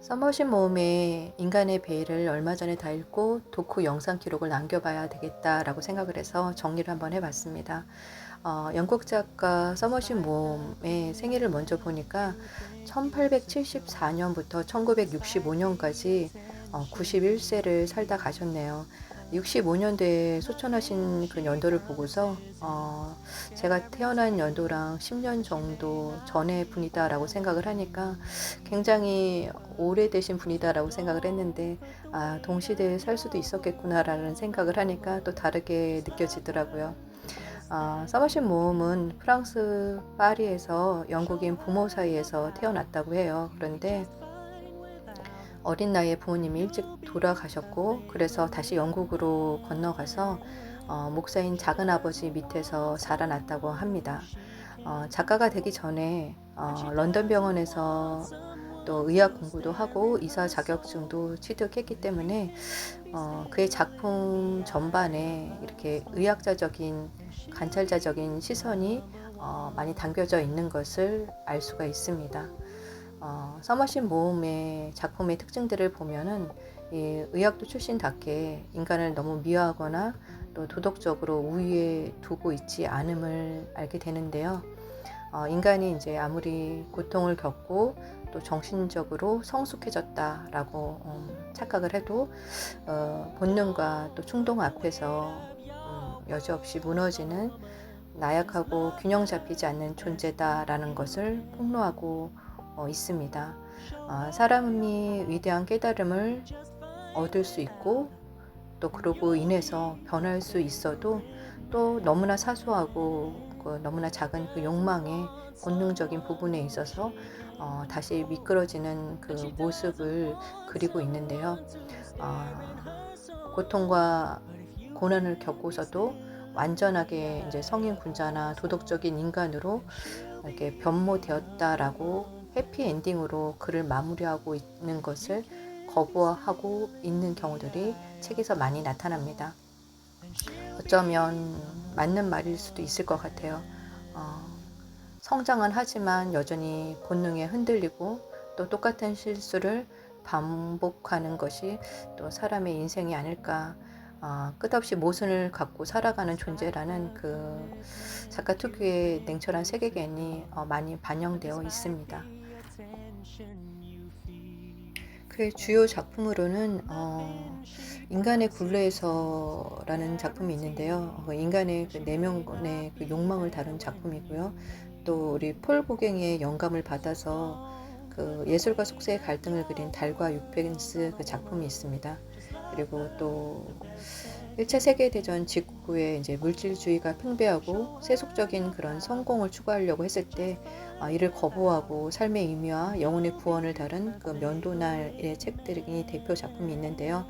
써머신 모음의 인간의 베일을 얼마 전에 다 읽고 독후 영상 기록을 남겨봐야 되겠다라고 생각을 해서 정리를 한번 해봤습니다. 영국 작가 써머신 모음의 생애를 먼저 보니까 1874년부터 1965년까지 91세를 살다 가셨네요. 65년도에 소천하신 그 연도를 보고서 제가 태어난 연도랑 10년 정도 전의 분이다라고 생각을 하니까 굉장히 오래되신 분이다라고 생각을 했는데 동시대에 살 수도 있었겠구나라는 생각을 하니까 또 다르게 느껴지더라고요. 써머신 모음은 프랑스 파리에서 영국인 부모 사이에서 태어났다고 해요. 그런데 어린 나이에 부모님이 일찍 돌아가셨고 그래서 다시 영국으로 건너가서 목사인 작은아버지 밑에서 자라났다고 합니다. 작가가 되기 전에 런던 병원에서 또 의학 공부도 하고 의사 자격증도 취득했기 때문에 그의 작품 전반에 이렇게 의학자적인 관찰자적인 시선이 많이 담겨져 있는 것을 알 수가 있습니다. 써머신 모음의 작품의 특징들을 보면은 이 의학도 출신답게 인간을 너무 미화하거나 또 도덕적으로 우위에 두고 있지 않음을 알게 되는데요. 인간이 이제 아무리 고통을 겪고 또 정신적으로 성숙해졌다라고 착각을 해도 본능과 또 충동 앞에서 여지없이 무너지는 나약하고 균형 잡히지 않는 존재다라는 것을 폭로하고 있습니다. 사람이 위대한 깨달음을 얻을 수 있고 또 그러고 인해서 변할 수 있어도 또 너무나 사소하고 너무나 작은 그 욕망의 본능적인 부분에 있어서 다시 미끄러지는 그 모습을 그리고 있는데요. 고통과 고난을 겪고서도 완전하게 이제 성인 군자나 도덕적인 인간으로 이렇게 변모되었다라고 해피 엔딩으로 글을 마무리하고 있는 것을 거부하고 있는 경우들이 책에서 많이 나타납니다. 어쩌면 맞는 말일 수도 있을 것 같아요. 성장은 하지만 여전히 본능에 흔들리고 또 똑같은 실수를 반복하는 것이 또 사람의 인생이 아닐까. 끝없이 모순을 갖고 살아가는 존재라는 그 작가 특유의 냉철한 세계관이 많이 반영되어 있습니다. 그의 주요 작품으로는 인간의 굴레에서라는 작품이 있는데요. 인간의 그 내면의 그 욕망을 다룬 작품이고요. 또 우리 폴 고갱의 영감을 받아서 그 예술과 속세의 갈등을 그린 달과 유펜스 그 작품이 있습니다. 그리고 또 1차 세계대전 직후에 이제 물질주의가 팽배하고 세속적인 그런 성공을 추구하려고 했을 때 이를 거부하고 삶의 의미와 영혼의 구원을 다룬 그 면도날의 책들이 대표 작품이 있는데요.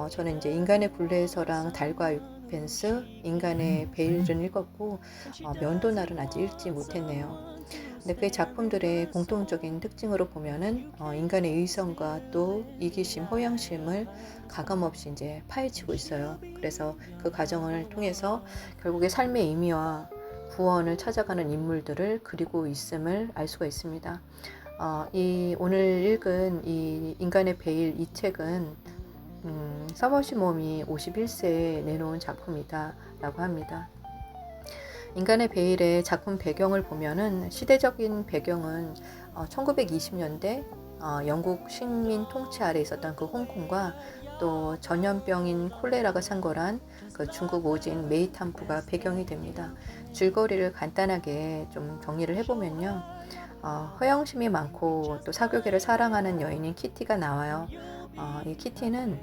저는 이제 인간의 굴레에서랑 달과 유펜스, 인간의 베일은 읽었고 면도날은 아직 읽지 못했네요. 근데 그의 작품들의 공통적인 특징으로 보면은 인간의 의성과 또 이기심, 호양심을 가감없이 이제 파헤치고 있어요. 그래서 그 과정을 통해서 결국에 삶의 의미와 구원을 찾아가는 인물들을 그리고 있음을 알 수가 있습니다. 이 오늘 읽은 이 인간의 베일 이 책은 서머시 몬이 51세에 내놓은 작품이다라고 합니다. 인간의 베일의 작품 배경을 보면은 시대적인 배경은 1920년대 영국 식민 통치 아래 있었던 그 홍콩과 또 전염병인 콜레라가 창궐한 그 중국 오진 메이탄푸가 배경이 됩니다. 줄거리를 간단하게 좀 정리를 해보면요. 허영심이 많고 또 사교계를 사랑하는 여인인 키티가 나와요. 이 키티는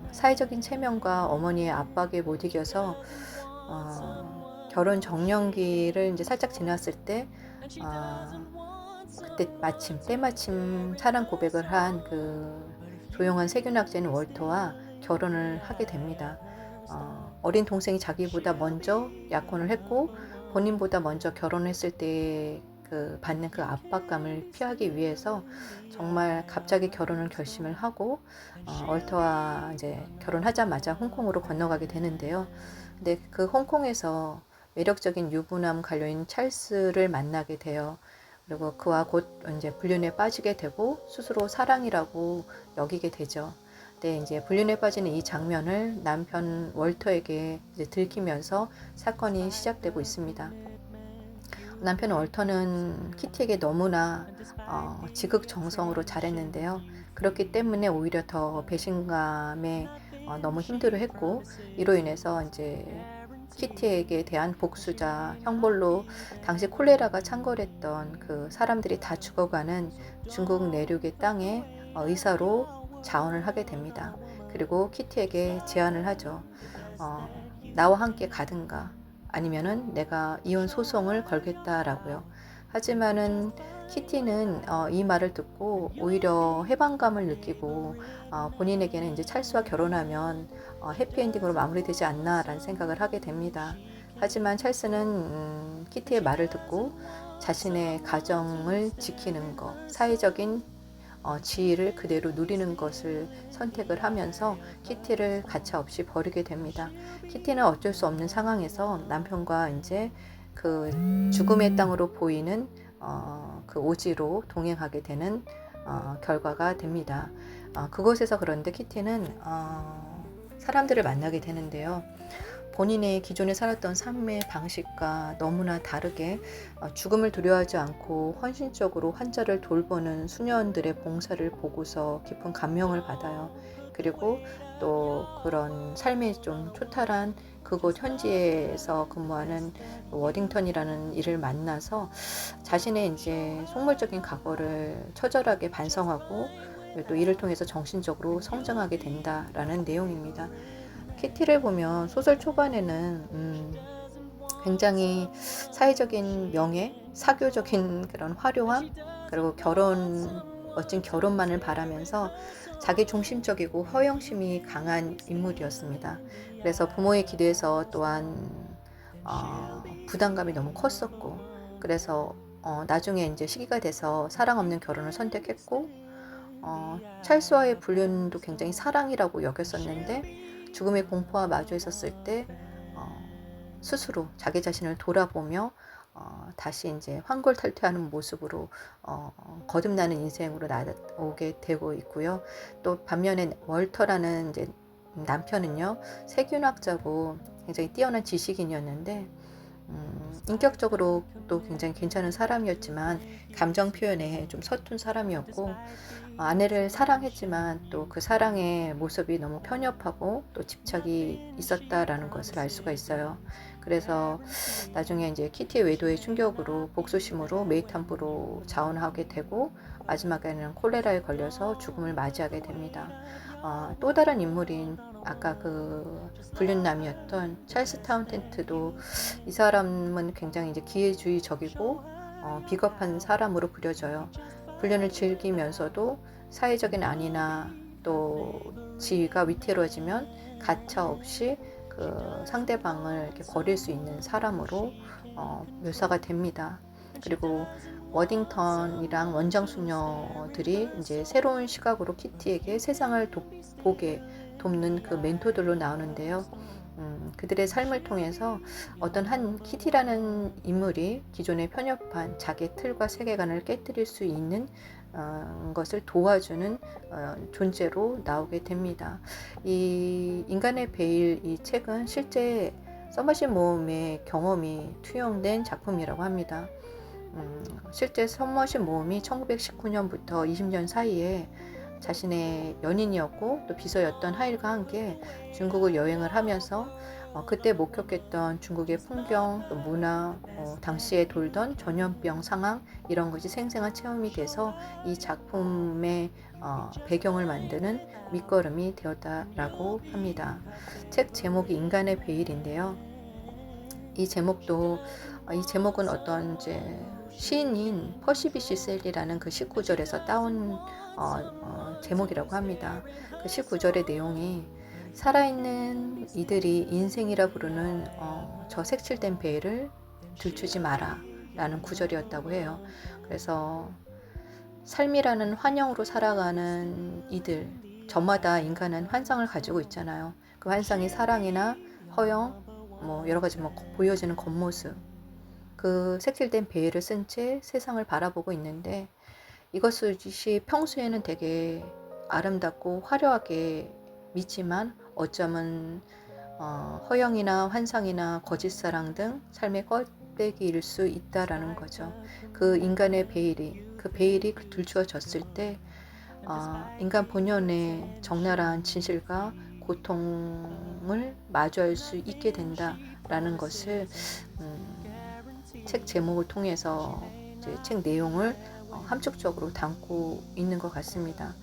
사회적인 체면과 어머니의 압박에 못 이겨서 결혼 정년기를 이제 살짝 지났을 때 그때 때마침 사랑 고백을 한 그 조용한 세균학자인 월터와 결혼을 하게 됩니다. 어린 동생이 자기보다 먼저 약혼을 했고 본인보다 먼저 결혼했을 때 그 받는 그 압박감을 피하기 위해서 정말 갑자기 결혼을 결심을 하고 월터와 이제 결혼하자마자 홍콩으로 건너가게 되는데요. 근데 그 홍콩에서 매력적인 유부남 관료인 찰스를 만나게 돼요. 그리고 그와 곧 이제 불륜에 빠지게 되고 스스로 사랑이라고 여기게 되죠. 근데 이제 불륜에 빠지는 이 장면을 남편 월터에게 이제 들키면서 사건이 시작되고 있습니다. 남편 월터는 키티에게 너무나 지극정성으로 잘했는데요. 그렇기 때문에 오히려 더 배신감에 너무 힘들어했고, 이로 인해서 이제 키티에게 대한 복수자 형벌로 당시 콜레라가 창궐했던 그 사람들이 다 죽어가는 중국 내륙의 땅에 의사로 자원을 하게 됩니다. 그리고 키티에게 제안을 하죠. 나와 함께 가든가 아니면은 내가 이혼 소송을 걸겠다라고요. 하지만은 키티는 이 말을 듣고 오히려 해방감을 느끼고 본인에게는 이제 찰스와 결혼하면 해피엔딩으로 마무리되지 않나라는 생각을 하게 됩니다. 하지만 찰스는 키티의 말을 듣고 자신의 가정을 지키는 것, 사회적인 지위를 그대로 누리는 것을 선택을 하면서 키티를 가차없이 버리게 됩니다. 키티는 어쩔 수 없는 상황에서 남편과 이제 그 죽음의 땅으로 보이는 그 오지로 동행하게 되는 결과가 됩니다. 그곳에서 그런데 키티는 사람들을 만나게 되는데요. 본인의 기존에 살았던 삶의 방식과 너무나 다르게 죽음을 두려워하지 않고 헌신적으로 환자를 돌보는 수녀원들의 봉사를 보고서 깊은 감명을 받아요. 그리고 또 그런 삶에 좀 초탈한 그곳 현지에서 근무하는 워딩턴이라는 일을 만나서 자신의 이제 속물적인 과거를 처절하게 반성하고 또 이를 통해서 정신적으로 성장하게 된다라는 내용입니다. 키티를 보면 소설 초반에는 굉장히 사회적인 명예, 사교적인 그런 화려함, 그리고 멋진 결혼만을 바라면서 자기 중심적이고 허영심이 강한 인물이었습니다. 그래서 부모의 기대에서 또한 부담감이 너무 컸었고, 그래서 나중에 이제 시기가 돼서 사랑 없는 결혼을 선택했고, 찰스와의 불륜도 굉장히 사랑이라고 여겼었는데 죽음의 공포와 마주 있었을 때 스스로 자기 자신을 돌아보며 다시 이제 환골탈퇴하는 모습으로 거듭나는 인생으로 나오게 되고 있고요. 또 반면에 월터라는 이제 남편은요, 세균학자고 굉장히 뛰어난 지식인이었는데 인격적으로 또 굉장히 괜찮은 사람이었지만 감정 표현에 좀 서툰 사람이었고, 아내를 사랑했지만 또 그 사랑의 모습이 너무 편협하고 또 집착이 있었다라는 것을 알 수가 있어요. 그래서 나중에 이제 키티의 외도의 충격으로 복수심으로 메이탐부로 자원하게 되고 마지막에는 콜레라에 걸려서 죽음을 맞이하게 됩니다. 또 다른 인물인 아까 그 불륜남이었던 찰스 타운텐트도 이 사람은 굉장히 이제 기회주의적이고 비겁한 사람으로 그려져요. 불륜을 즐기면서도 사회적인 안위나 또 지위가 위태로워지면 가차없이 그 상대방을 이렇게 버릴 수 있는 사람으로 묘사가 됩니다. 그리고 워딩턴이랑 원장 수녀들이 이제 새로운 시각으로 키티에게 세상을 보게 돕는 그 멘토들로 나오는데요. 그들의 삶을 통해서 어떤 한 키티라는 인물이 기존의 편협한 자기 틀과 세계관을 깨뜨릴 수 있는 것을 도와주는 존재로 나오게 됩니다. 이 인간의 베일 이 책은 실제 서머신 모험의 경험이 투영된 작품이라고 합니다. 실제 서머신 모험이 1919년부터 20년 사이에 자신의 연인이었고 또 비서였던 하일과 함께 중국을 여행을 하면서 그때 목격했던 중국의 풍경, 또 문화, 당시에 돌던 전염병 상황 이런 것이 생생한 체험이 돼서 이 작품의 배경을 만드는 밑거름이 되었다라고 합니다. 책 제목이 인간의 베일인데요. 이 제목은 어떤 이제 시인인 퍼시 비시 셀이라는 그 19절에서 따온 제목이라고 합니다. 그 19절의 내용이 살아있는 이들이 인생이라 부르는 저 색칠된 베일을 들추지 마라 라는 구절이었다고 해요. 그래서 삶이라는 환영으로 살아가는 이들, 저마다 인간은 환상을 가지고 있잖아요. 그 환상이 사랑이나 허영, 뭐 여러 가지 뭐 보여지는 겉모습, 그 색칠된 베일을 쓴 채 세상을 바라보고 있는데, 이것이 평소에는 되게 아름답고 화려하게 미지만 어쩌면 허영이나 환상이나 거짓사랑 등 삶의 껍데기일 수 있다라는 거죠. 그 인간의 베일이, 그 베일이 들추어졌을 때 인간 본연의 적나라한 진실과 고통을 마주할 수 있게 된다라는 것을 책 제목을 통해서 이제 책 내용을 함축적으로 담고 있는 것 같습니다.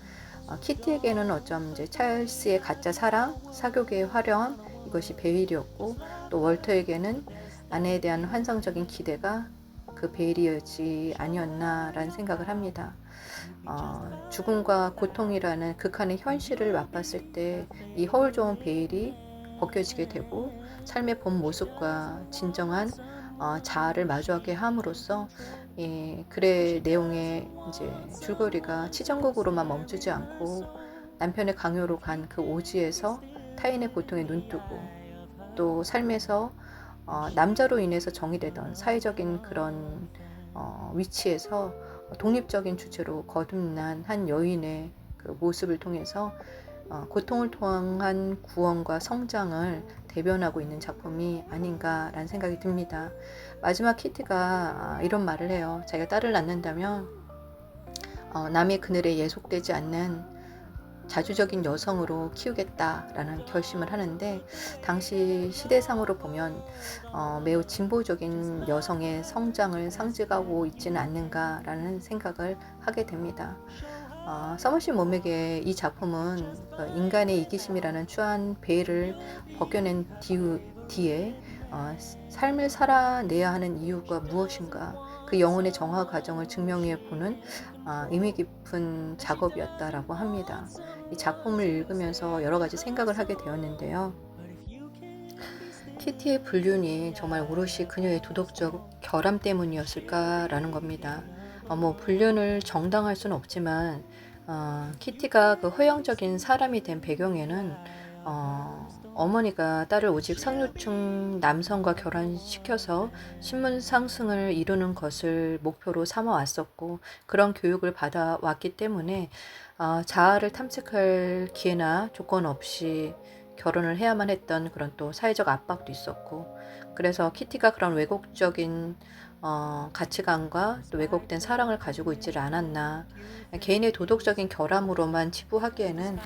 키티에게는 어쩜 이제 찰스의 가짜 사랑, 사교계의 화려함, 이것이 베일이었고, 또 월터에게는 아내에 대한 환상적인 기대가 그 베일이었지 아니었나라는 생각을 합니다. 죽음과 고통이라는 극한의 현실을 맛봤을 때 이 허울 좋은 베일이 벗겨지게 되고, 삶의 본 모습과 진정한 자아를 마주하게 함으로써 글의 내용의 이제 줄거리가 치정곡으로만 멈추지 않고, 남편의 강요로 간 그 오지에서 타인의 고통에 눈뜨고, 또 삶에서 남자로 인해서 정의되던 사회적인 그런 위치에서 독립적인 주체로 거듭난 한 여인의 그 모습을 통해서 고통을 통한 구원과 성장을 대변하고 있는 작품이 아닌가라는 생각이 듭니다. 마지막 키티가 이런 말을 해요. 자기가 딸을 낳는다면 남의 그늘에 예속되지 않는 자주적인 여성으로 키우겠다라는 결심을 하는데, 당시 시대상으로 보면 매우 진보적인 여성의 성장을 상징하고 있지는 않는가라는 생각을 하게 됩니다. 서머신 몸에게 이 작품은 인간의 이기심이라는 추한 베일을 벗겨낸 뒤에 삶을 살아내야 하는 이유가 무엇인가, 그 영혼의 정화 과정을 증명해 보는 의미 깊은 작업이었다라고 합니다. 이 작품을 읽으면서 여러 가지 생각을 하게 되었는데요. 키티의 불륜이 정말 오롯이 그녀의 도덕적 결함 때문이었을까라는 겁니다. 불륜을 정당할 수는 없지만 키티가 그 허영적인 사람이 된 배경에는 어머니가 딸을 오직 상류층 남성과 결혼시켜서 신분 상승을 이루는 것을 목표로 삼아왔었고, 그런 교육을 받아왔기 때문에 자아를 탐색할 기회나 조건 없이 결혼을 해야만 했던 그런 또 사회적 압박도 있었고, 그래서 키티가 그런 왜곡적인 가치관과 또 왜곡된 사랑을 가지고 있지를 않았나. 개인의 도덕적인 결함으로만 치부하기에는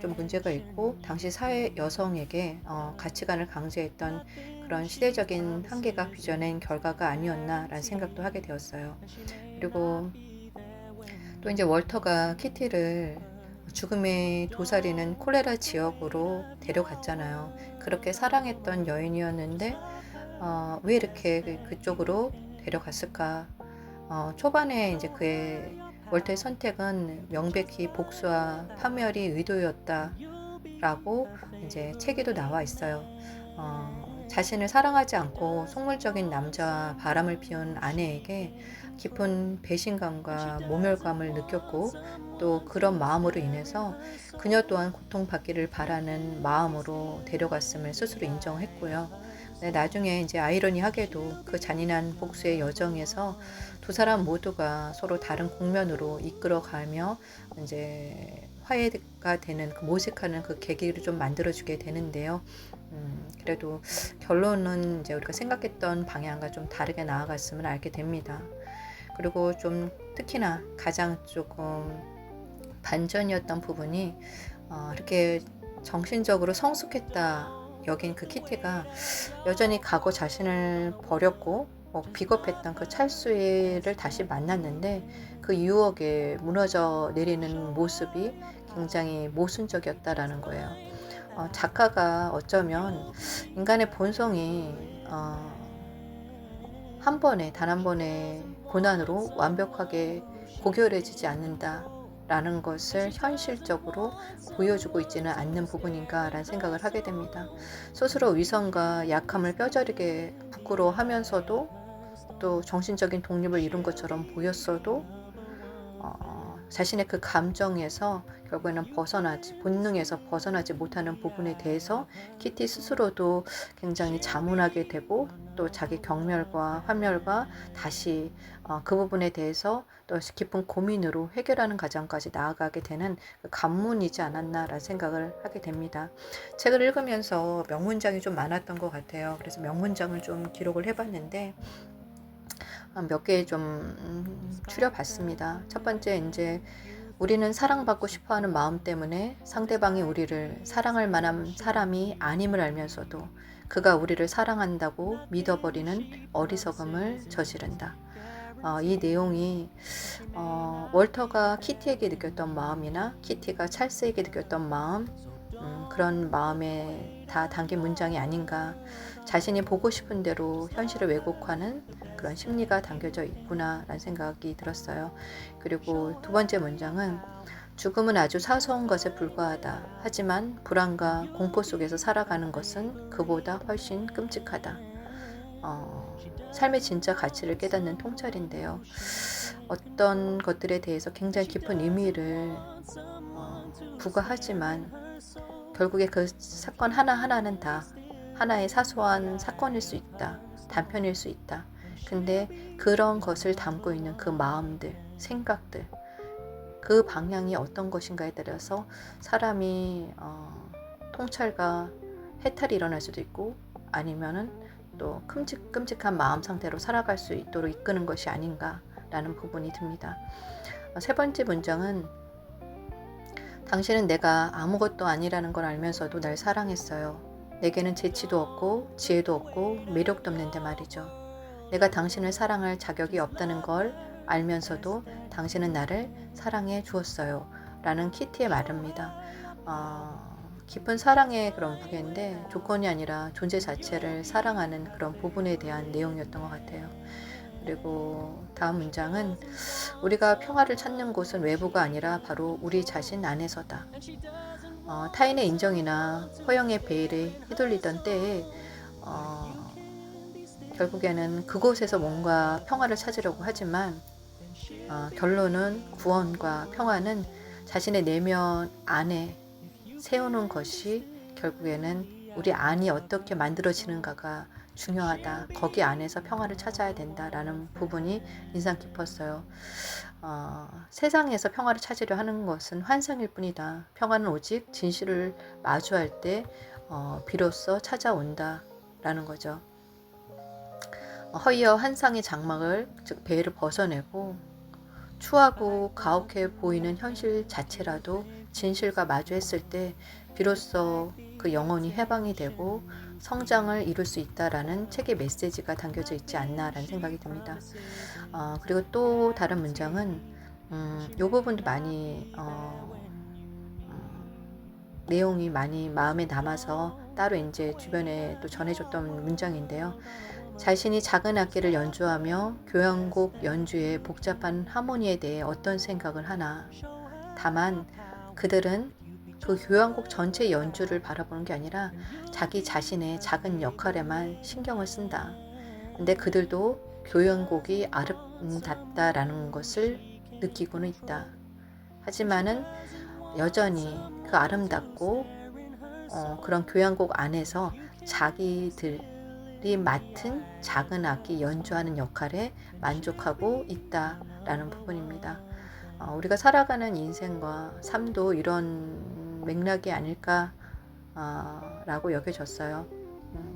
좀 문제가 있고, 당시 사회 여성에게 가치관을 강제했던 그런 시대적인 한계가 빚어낸 결과가 아니었나라는 생각도 하게 되었어요. 그리고 또 이제 월터가 키티를 죽음의 도사리는 콜레라 지역으로 데려갔잖아요. 그렇게 사랑했던 여인이었는데 왜 이렇게 그쪽으로 데려갔을까? 초반에 이제 그의 월터의 선택은 명백히 복수와 파멸이 의도였다라고 이제 책에도 나와 있어요. 자신을 사랑하지 않고 속물적인 남자와 바람을 피운 아내에게 깊은 배신감과 모멸감을 느꼈고, 또 그런 마음으로 인해서 그녀 또한 고통받기를 바라는 마음으로 데려갔음을 스스로 인정했고요. 나중에 이제 아이러니하게도 그 잔인한 복수의 여정에서 두 사람 모두가 서로 다른 국면으로 이끌어가며 이제 화해가 되는, 그 모색하는 그 계기를 좀 만들어주게 되는데요. 그래도 결론은 이제 우리가 생각했던 방향과 좀 다르게 나아갔음을 알게 됩니다. 그리고 좀 특히나 가장 조금 반전이었던 부분이 이렇게 정신적으로 성숙했다 여긴 그 키티가 여전히 과거 자신을 버렸고 비겁했던 그 찰스를 다시 만났는데, 그 유혹에 무너져 내리는 모습이 굉장히 모순적이었다라는 거예요. 작가가 어쩌면 인간의 본성이 단 한 번의 고난으로 완벽하게 고결해지지 않는다라는 것을 현실적으로 보여주고 있지는 않는 부분인가라는 생각을 하게 됩니다. 스스로 위선과 약함을 뼈저리게 부끄러워하면서도 또 정신적인 독립을 이룬 것처럼 보였어도 자신의 그 감정에서 결국에는 본능에서 벗어나지 못하는 부분에 대해서 키티 스스로도 굉장히 자문하게 되고, 또 자기 경멸과 환멸과 다시 그 부분에 대해서 또 깊은 고민으로 해결하는 과정까지 나아가게 되는 그 관문이지 않았나라는 생각을 하게 됩니다. 책을 읽으면서 명문장이 좀 많았던 것 같아요. 그래서 명문장을 좀 기록을 해봤는데 몇 개 좀 추려봤습니다. 첫 번째, 이제 우리는 사랑받고 싶어하는 마음 때문에 상대방이 우리를 사랑할 만한 사람이 아님을 알면서도 그가 우리를 사랑한다고 믿어버리는 어리석음을 저지른다. 이 내용이 월터가 키티에게 느꼈던 마음이나 키티가 찰스에게 느꼈던 마음, 그런 마음에 다 담긴 문장이 아닌가. 자신이 보고 싶은 대로 현실을 왜곡하는 그런 심리가 담겨져 있구나라는 생각이 들었어요. 그리고 두 번째 문장은 죽음은 아주 사소한 것에 불과하다. 하지만 불안과 공포 속에서 살아가는 것은 그보다 훨씬 끔찍하다. 삶의 진짜 가치를 깨닫는 통찰인데요. 어떤 것들에 대해서 굉장히 깊은 의미를 부과하지만 결국에 그 사건 하나하나는 다 하나의 사소한 사건일 수 있다. 단편일 수 있다. 근데 그런 것을 담고 있는 그 마음들, 생각들, 그 방향이 어떤 것인가에 따라서 사람이 통찰과 해탈이 일어날 수도 있고, 아니면은 또 끔찍한 마음 상태로 살아갈 수 있도록 이끄는 것이 아닌가라는 부분이 듭니다. 세 번째 문장은 당신은 내가 아무것도 아니라는 걸 알면서도 날 사랑했어요. 내게는 재치도 없고 지혜도 없고 매력도 없는데 말이죠. 내가 당신을 사랑할 자격이 없다는 걸 알면서도 당신은 나를 사랑해 주었어요. 라는 키티의 말입니다. 깊은 사랑의 그런 무게인데 조건이 아니라 존재 자체를 사랑하는 그런 부분에 대한 내용이었던 것 같아요. 그리고 다음 문장은 우리가 평화를 찾는 곳은 외부가 아니라 바로 우리 자신 안에서다. 타인의 인정이나 허영의 베일에 휘둘리던 때에 결국에는 그곳에서 뭔가 평화를 찾으려고 하지만 결론은 구원과 평화는 자신의 내면 안에 세우는 것이 결국에는 우리 안이 어떻게 만들어지는가가 중요하다. 거기 안에서 평화를 찾아야 된다라는 부분이 인상 깊었어요. 세상에서 평화를 찾으려 하는 것은 환상일 뿐이다. 평화는 오직 진실을 마주할 때 비로소 찾아온다라는 거죠. 허위와 환상의 장막을, 즉 베일을 벗어내고 추하고 가혹해 보이는 현실 자체라도 진실과 마주했을 때 비로소 그 영혼이 해방이 되고 성장을 이룰 수 있다라는 책의 메시지가 담겨져 있지 않나라는 생각이 듭니다. 그리고 또 다른 문장은 이 부분도 많이 내용이 많이 마음에 남아서 따로 이제 주변에 또 전해줬던 문장인데요. 자신이 작은 악기를 연주하며 교향곡 연주의 복잡한 하모니에 대해 어떤 생각을 하나. 다만 그들은 그 교향곡 전체 연주를 바라보는 게 아니라 자기 자신의 작은 역할에만 신경을 쓴다. 근데 그들도 교향곡이 아름답다라는 것을 느끼고는 있다. 하지만은 여전히 그 아름답고 그런 교향곡 안에서 자기들이 맡은 작은 악기 연주하는 역할에 만족하고 있다라는 부분입니다. 우리가 살아가는 인생과 삶도 이런 맥락이 아닐까 라고 여겨졌어요.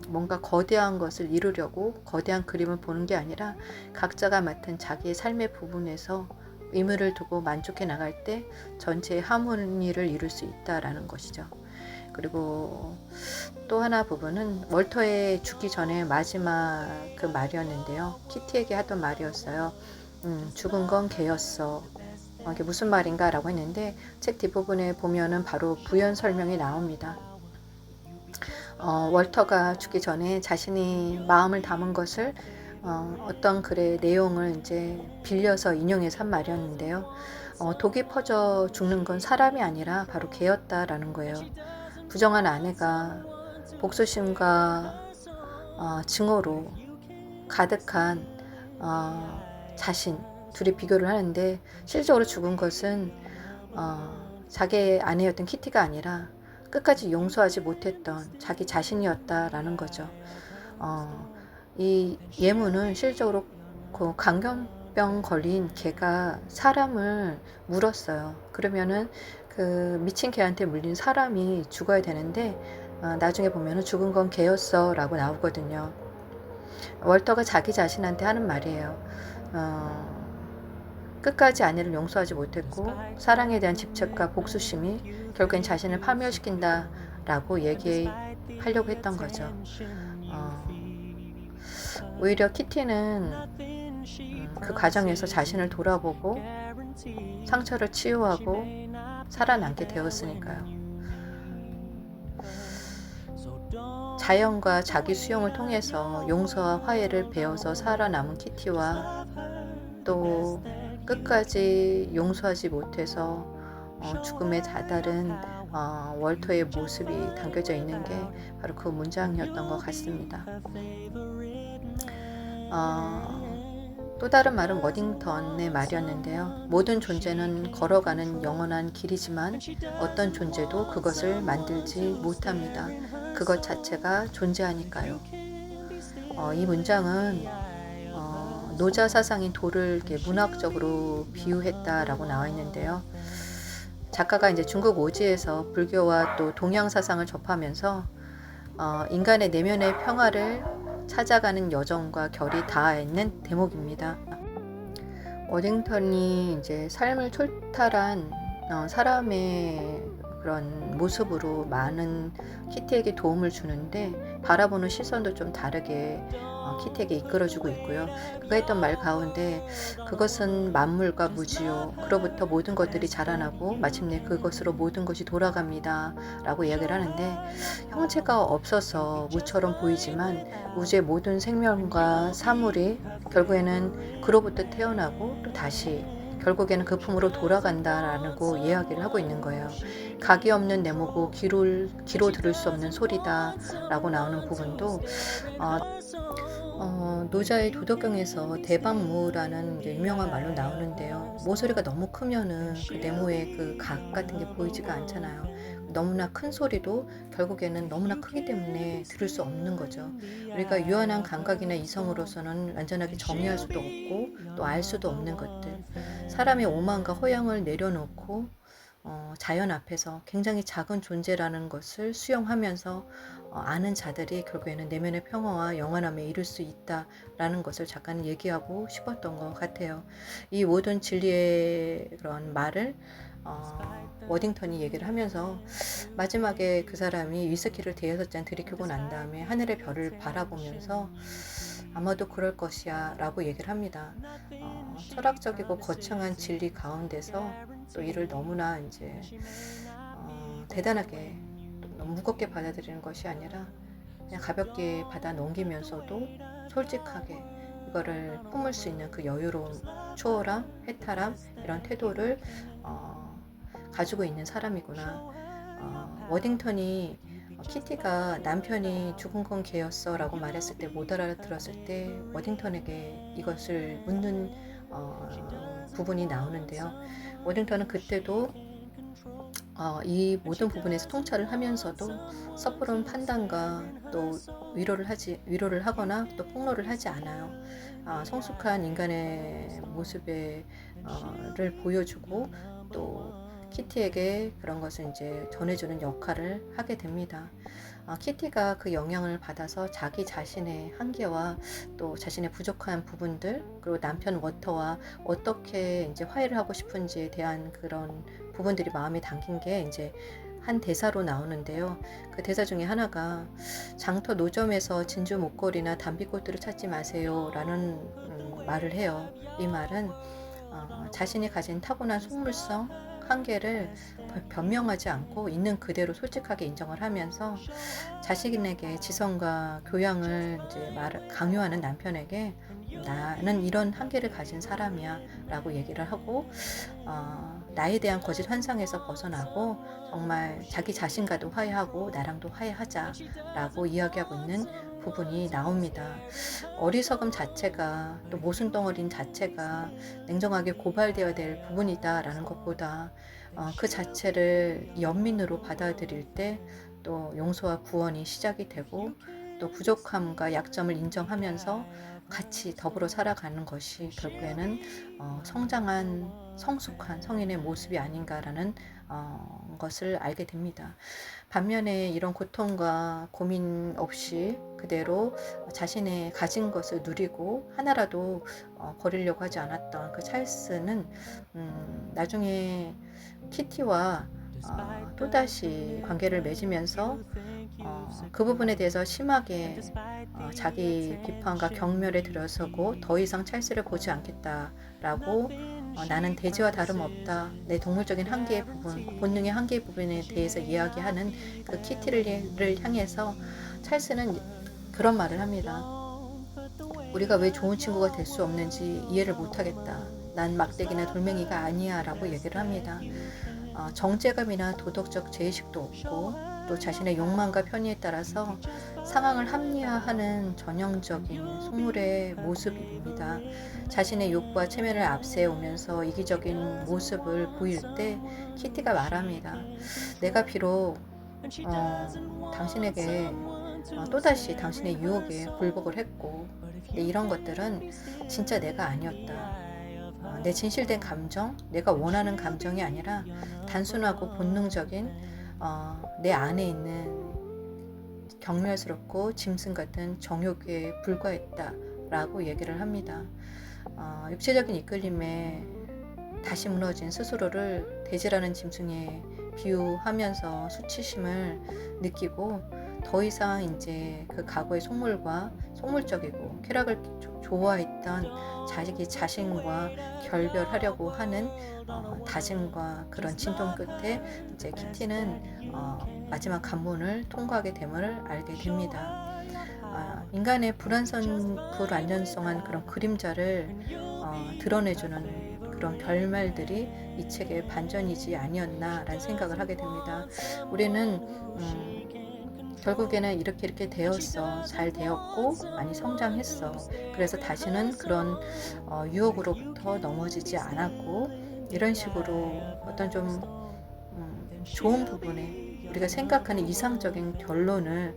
뭔가 거대한 것을 이루려고 거대한 그림을 보는 게 아니라 각자가 맡은 자기의 삶의 부분에서 의미를 두고 만족해 나갈 때 전체의 하모니를 이룰 수 있다라는 것이죠. 그리고 또 하나 부분은 월터의 죽기 전에 마지막 그 말이었는데요. 키티에게 하던 말이었어요. 죽은 건 개였어. 이게 무슨 말인가 라고 했는데 책 뒷부분에 보면은 바로 부연 설명이 나옵니다. 월터가 죽기 전에 자신이 마음을 담은 것을 어떤 글의 내용을 이제 빌려서 인용해서 한 말이었는데요. 독이 퍼져 죽는 건 사람이 아니라 바로 개였다라는 거예요. 부정한 아내가 복수심과 증오로 가득한 자신, 둘이 비교를 하는데 실질적으로 죽은 것은 자기의 아내였던 키티가 아니라 끝까지 용서하지 못했던 자기 자신이었다라는 거죠. 이 예문은 실질적으로 그 광견병 걸린 개가 사람을 물었어요. 그러면은 그 미친 개한테 물린 사람이 죽어야 되는데 나중에 보면은 죽은 건 개였어 라고 나오거든요. 월터가 자기 자신한테 하는 말이에요. 끝까지 아내를 용서하지 못했고 사랑에 대한 집착과 복수심이 결국엔 자신을 파멸시킨다 라고 얘기하려고 했던 거죠. 오히려 키티는 그 과정에서 자신을 돌아보고 상처를 치유하고 살아남게 되었으니까요. 자연과 자기 수용을 통해서 용서와 화해를 배워서 살아남은 키티와 또 끝까지 용서하지 못해서 죽음에 다다른 월터의 모습이 담겨져 있는 게 바로 그 문장이었던 것 같습니다. 또 다른 말은 워딩턴의 말이었는데요. 모든 존재는 걸어가는 영원한 길이지만 어떤 존재도 그것을 만들지 못합니다. 그것 자체가 존재하니까요. 이 문장은 노자 사상인 도를 문학적으로 비유했다라고 나와 있는데요. 작가가 이제 중국 오지에서 불교와 또 동양 사상을 접하면서 인간의 내면의 평화를 찾아가는 여정과 결이 닿아 있는 대목입니다. 워딩턴이 이제 삶을 초탈한 사람의 그런 모습으로 많은 키티에게 도움을 주는데 바라보는 시선도 좀 다르게 키티에게 이끌어주고 있고요. 그가 했던 말 가운데 그것은 만물과 무지요. 그로부터 모든 것들이 자라나고 마침내 그것으로 모든 것이 돌아갑니다. 라고 이야기를 하는데 형체가 없어서 무처럼 보이지만 우주의 모든 생명과 사물이 결국에는 그로부터 태어나고 또 다시 결국에는 그 품으로 돌아간다라고 이야기를 하고 있는 거예요. 각이 없는 네모고 귀로 들을 수 없는 소리다 라고 나오는 부분도 노자의 도덕경에서 대방무라는 유명한 말로 나오는데요. 모서리가 너무 크면은 그 네모의 그 각 같은 게 보이지가 않잖아요. 너무나 큰 소리도 결국에는 너무나 크기 때문에 들을 수 없는 거죠. 우리가 유한한 감각이나 이성으로서는 완전하게 정의할 수도 없고 또 알 수도 없는 것들. 사람의 오만과 허영을 내려놓고 자연 앞에서 굉장히 작은 존재라는 것을 수용하면서 아는 자들이 결국에는 내면의 평화와 영원함에 이룰 수 있다라는 것을 작가는 얘기하고 싶었던 것 같아요. 이 모든 진리의 그런 말을 워딩턴이 얘기를 하면서 마지막에 그 사람이 위스키를 대여섯 잔 들이키고 난 다음에 하늘의 별을 바라보면서 아마도 그럴 것이야 라고 얘기를 합니다. 철학적이고 거창한 진리 가운데서 또 이를 너무나 이제 대단하게 너무 무겁게 받아들이는 것이 아니라 그냥 가볍게 받아 넘기면서도 솔직하게 이거를 품을 수 있는 그 여유로움, 초월함, 해탈함 이런 태도를 가지고 있는 사람이구나. 워딩턴이 키티가 남편이 죽은 건 걔였어 라고 말했을 때 못 알아들었을 때 워딩턴에게 이것을 묻는 부분이 나오는데요. 워딩턴은 그때도 이 모든 부분에서 통찰을 하면서도 섣부른 판단과 또 위로를 하거나 또 폭로를 하지 않아요. 성숙한 인간의 모습을 보여주고 또 키티에게 그런 것을 이제 전해주는 역할을 하게 됩니다. 키티가 그 영향을 받아서 자기 자신의 한계와 또 자신의 부족한 부분들 그리고 남편 워터와 어떻게 이제 화해를 하고 싶은지에 대한 그런 부분들이 마음에 담긴 게 이제 한 대사로 나오는데요. 그 대사 중에 하나가 장터 노점에서 진주 목걸이나 단비꽃들을 찾지 마세요 라는 말을 해요. 이 말은 자신이 가진 타고난 속물성 한계를 변명하지 않고 있는 그대로 솔직하게 인정을 하면서 자신에게 지성과 교양을 이제 강요하는 남편에게 나는 이런 한계를 가진 사람이야 라고 얘기를 하고 나에 대한 거짓 환상에서 벗어나고 정말 자기 자신과도 화해하고 나랑도 화해하자 라고 이야기하고 있는 부분이 나옵니다. 어리석음 자체가 또 모순 덩어린 자체가 냉정하게 고발되어야 될 부분이다라는 것보다 그 자체를 연민으로 받아들일 때 또 용서와 구원이 시작이 되고 또 부족함과 약점을 인정하면서 같이 더불어 살아가는 것이 결국에는 성장한 성숙한 성인의 모습이 아닌가라는 것을 알게 됩니다. 반면에 이런 고통과 고민 없이 그대로 자신의 가진 것을 누리고 하나라도 버리려고 하지 않았던 그 찰스는 나중에 키티와 또다시 관계를 맺으면서 그 부분에 대해서 심하게 자기 비판과 경멸에 들어서고 더 이상 찰스를 보지 않겠다라고 나는 돼지와 다름없다. 내 동물적인 한계의 부분, 본능의 한계의 부분에 대해서 이야기하는 그 키티를 향해서 찰스는 그런 말을 합니다. 우리가 왜 좋은 친구가 될 수 없는지 이해를 못하겠다. 난 막대기나 돌멩이가 아니야 라고 얘기를 합니다. 정체감이나 도덕적 죄의식도 없고 또 자신의 욕망과 편의에 따라서 상황을 합리화하는 전형적인 속물의 모습입니다. 자신의 욕구와 체면을 앞세우면서 이기적인 모습을 보일 때 키티가 말합니다. 내가 비록 당신에게 또다시 당신의 유혹에 굴복을 했고 근데 이런 것들은 진짜 내가 아니었다. 내 진실된 감정, 내가 원하는 감정이 아니라 단순하고 본능적인 내 안에 있는 경멸스럽고 짐승 같은 정욕에 불과했다라고 얘기를 합니다. 육체적인 이끌림에 다시 무너진 스스로를 돼지라는 짐승에 비유하면서 수치심을 느끼고 더 이상 이제 그 과거의 속물과 속물적이고 쾌락을 좋아했던 자기 자신과 결별하려고 하는 다짐과 그런 진동 끝에 이제 키티는 마지막 관문을 통과하게 됨을 알게 됩니다. 인간의 불완전성한 그런 그림자를 드러내주는 그런 결말들이 이 책의 반전이지 아니었나라는 생각을 하게 됩니다. 우리는 결국에는 이렇게 되었어. 잘 되었고 많이 성장했어. 그래서 다시는 그런 유혹으로부터 넘어지지 않았고 이런 식으로 어떤 좀 좋은 부분에 우리가 생각하는 이상적인 결론을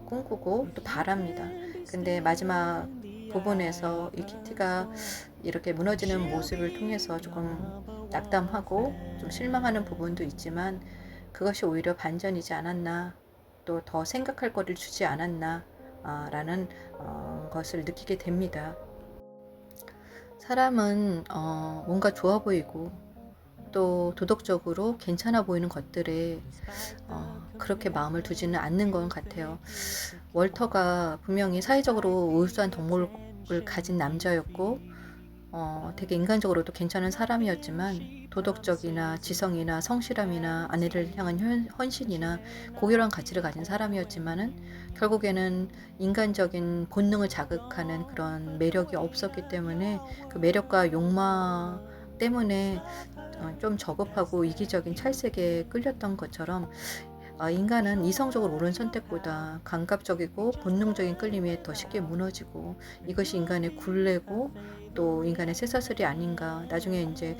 꿈꾸고 또 바랍니다. 근데 마지막 부분에서 이 키티가 이렇게 무너지는 모습을 통해서 조금 낙담하고 좀 실망하는 부분도 있지만 그것이 오히려 반전이지 않았나 또 더 생각할 거리를 주지 않았나 라는 것을 느끼게 됩니다. 사람은 뭔가 좋아 보이고 또 도덕적으로 괜찮아 보이는 것들에 그렇게 마음을 두지는 않는 것 같아요. 월터가 분명히 사회적으로 우수한 덕목을 가진 남자였고 되게 인간적으로도 괜찮은 사람이었지만 도덕적이나 지성이나 성실함이나 아내를 향한 헌신이나 고결한 가치를 가진 사람이었지만은 결국에는 인간적인 본능을 자극하는 그런 매력이 없었기 때문에 그 매력과 욕망 때문에 좀 저급하고 이기적인 찰색에 끌렸던 것처럼 인간은 이성적으로 옳은 선택보다 감각적이고 본능적인 끌림에 더 쉽게 무너지고 이것이 인간의 굴레고 또 인간의 쇠사슬이 아닌가. 나중에 이제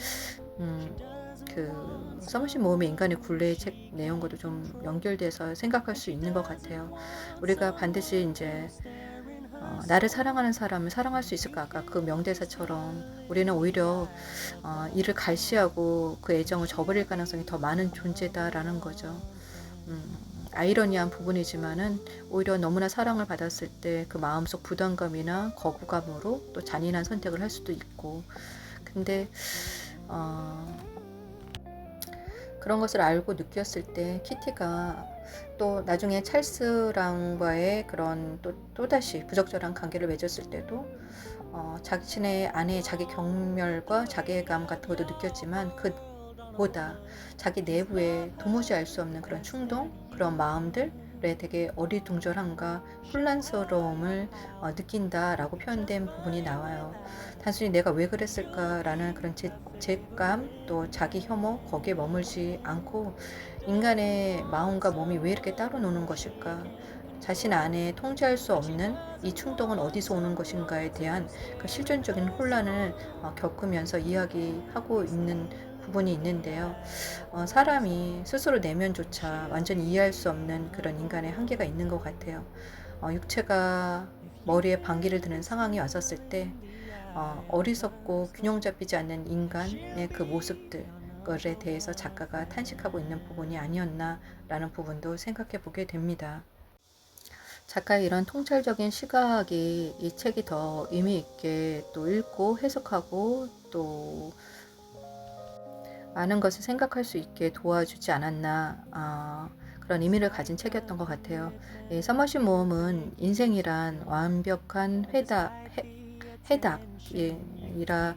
그 서머신 모험의 인간의 굴레의 책 내용과도 좀 연결돼서 생각할 수 있는 것 같아요. 우리가 반드시 이제 나를 사랑하는 사람을 사랑할 수 있을까? 아까 그 명대사처럼 우리는 오히려 이를 갈시하고 그 애정을 저버릴 가능성이 더 많은 존재다라는 거죠. 아이러니한 부분이지만은 오히려 너무나 사랑을 받았을 때 그 마음속 부담감이나 거부감으로 또 잔인한 선택을 할 수도 있고 근데 그런 것을 알고 느꼈을 때 키티가 또 나중에 찰스랑과의 그런 또다시 부적절한 관계를 맺었을 때도 자신의 안에 자기 경멸과 자괴감 같은 것도 느꼈지만 그보다 자기 내부에 도무지 알 수 없는 그런 충동, 그런 마음들에 되게 어리둥절함과 혼란스러움을 느낀다라고 표현된 부분이 나와요. 단순히 내가 왜 그랬을까라는 그런 죄감 또 자기 혐오 거기에 머물지 않고 인간의 마음과 몸이 왜 이렇게 따로 노는 것일까? 자신 안에 통제할 수 없는 이 충동은 어디서 오는 것인가에 대한 그 실존적인 혼란을 겪으면서 이야기하고 있는 부분이 있는데요. 사람이 스스로 내면조차 완전히 이해할 수 없는 그런 인간의 한계가 있는 것 같아요. 육체가 머리에 방귀를 드는 상황이 왔었을 때 어리석고 균형 잡히지 않는 인간의 그 모습들 것에 대해서 작가가 탄식하고 있는 부분이 아니었나라는 부분도 생각해 보게 됩니다. 작가의 이런 통찰적인 시각이 이 책이 더 의미 있게 또 읽고 해석하고 또 많은 것을 생각할 수 있게 도와주지 않았나, 그런 의미를 가진 책이었던 것 같아요. 서머신 모험은 인생이란 완벽한 해답이라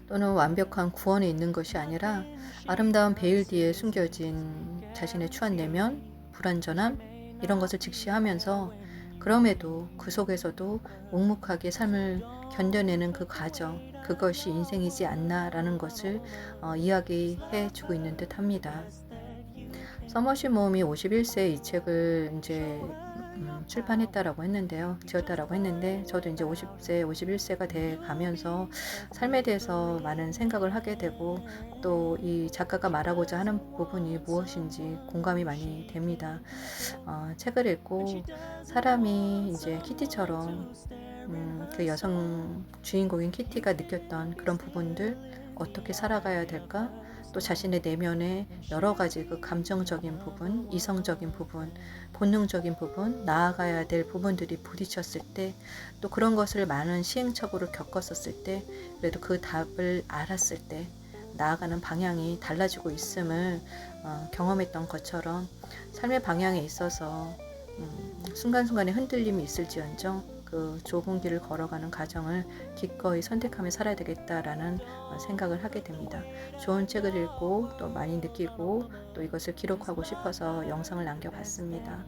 또는 완벽한 구원에 있는 것이 아니라 아름다운 베일 뒤에 숨겨진 자신의 추한 내면, 불완전함 이런 것을 직시하면서 그럼에도 그 속에서도 묵묵하게 삶을 견뎌내는 그 과정, 그것이 인생이지 않나라는 것을 이야기해 주고 있는 듯 합니다. 서머시 모음이 51세에 이 책을 이제 출판했다라고 했는데요. 지었다라고 했는데 저도 이제 50세, 51세가 돼 가면서 삶에 대해서 많은 생각을 하게 되고 또 이 작가가 말하고자 하는 부분이 무엇인지 공감이 많이 됩니다. 책을 읽고 사람이 이제 키티처럼 그 여성 주인공인 키티가 느꼈던 그런 부분들 어떻게 살아가야 될까? 또 자신의 내면의 여러 가지 그 감정적인 부분, 이성적인 부분, 본능적인 부분, 나아가야 될 부분들이 부딪혔을 때, 또 그런 것을 많은 시행착오를 겪었었을 때, 그래도 그 답을 알았을 때, 나아가는 방향이 달라지고 있음을 경험했던 것처럼 삶의 방향에 있어서 순간순간의 흔들림이 있을지언정 그 좁은 길을 걸어가는 과정을 기꺼이 선택하며 살아야 되겠다라는 생각을 하게 됩니다. 좋은 책을 읽고 또 많이 느끼고 또 이것을 기록하고 싶어서 영상을 남겨봤습니다.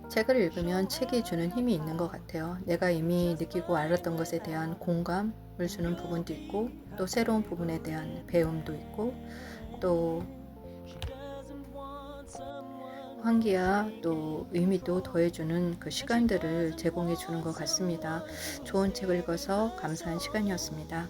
책을 읽으면 책이 주는 힘이 있는 것 같아요. 내가 이미 느끼고 알았던 것에 대한 공감을 주는 부분도 있고 또 새로운 부분에 대한 배움도 있고 또 환기와 또 의미도 더해주는 그 시간들을 제공해 주는 것 같습니다. 좋은 책을 읽어서 감사한 시간이었습니다.